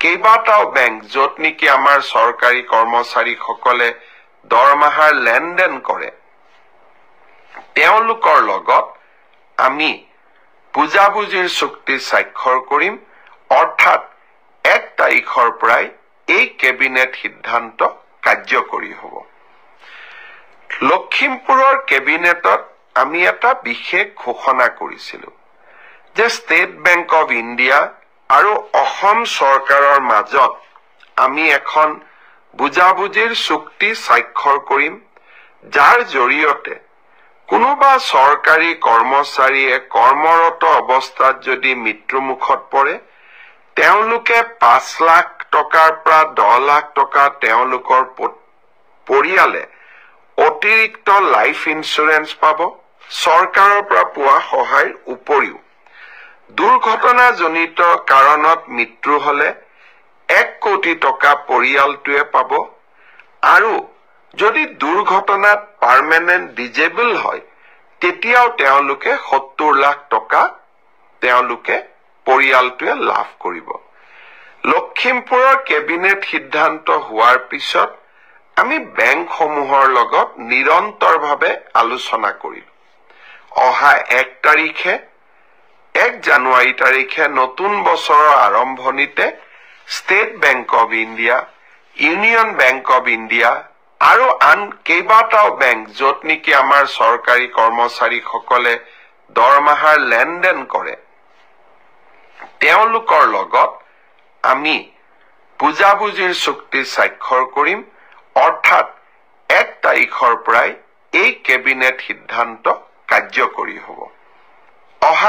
কেইবাটাও বেংক য'ত নেকি আমাৰ চৰকাৰী কৰ্মচাৰীসকলে দৰমহাৰ লেনদেন কৰে তেওঁলোকৰ লগত আমি বুজাবুজিৰ চুক্তি স্বাক্ষৰ কৰিম অৰ্থাৎ 1 তাৰিখৰ পৰাই এই কেবিনেট সিদ্ধান্ত কাৰ্যকৰী হ'ব লখিমপুৰৰ কেবিনেটত আমি এটা বিশেষ ঘোষণা কৰিছিলো যে ষ্টেট বেংক অফ ইণ্ডিয়া আৰু অসম চৰকাৰৰ মাজত আমি এখন বুজাবুজিৰ চুক্তি স্বাক্ষৰ কৰিম যাৰ জৰিয়তে কোনোবা চৰকাৰী কৰ্মচাৰীয়ে কৰ্মৰত অৱস্থাত যদি মৃত্যুমুখত পৰে তেওঁলোকে 5 লাখ টকাৰ পৰা 10 লাখ টকা তেওঁলোকৰ পৰিয়ালে অতিৰিক্ত লাইফ ইন্সুৰেন্স পাব চৰকাৰৰ পৰা পোৱা সহায়ৰ উপৰিও দুৰ্ঘটনাজনিত কাৰণত মৃত্যু হলে 1 কোটি টকা পৰিয়ালটোৱে পাব আৰু যদি দুৰ্ঘটনাত পাৰ্মানেন্ট ডিজেবল হয় তেতিয়াও তেওঁলোকে 70 লাখ টকা তেওঁলোকে পৰিয়ালটোৱে লাভ কৰিব লখিমপুৰৰ কেবিনেট সিদ্ধান্ত হোৱাৰ পিছত আমি বেংকসমূহৰ লগত নিৰন্তৰভাৱে আলোচনা কৰিলো অহা 1 তাৰিখে 1 জানুৱাৰী তাৰিখে নতুন বছৰৰ আৰম্ভণিতে state bank of India union bank of India আৰু আন কেইবাটাও বেংক য'ত নেকি আমাৰ চৰকাৰী কৰ্মচাৰীসকলে দৰমহাৰ লেনদেন কৰে তেওঁলোকৰ লগত আমি বুজাবুজিৰ চুক্তি স্বাক্ষৰ কৰিম অৰ্থাৎ 1 তাৰিখৰ পৰাই এই কেবিনেট সিদ্ধান্ত কাৰ্যকৰী হ'ব অহা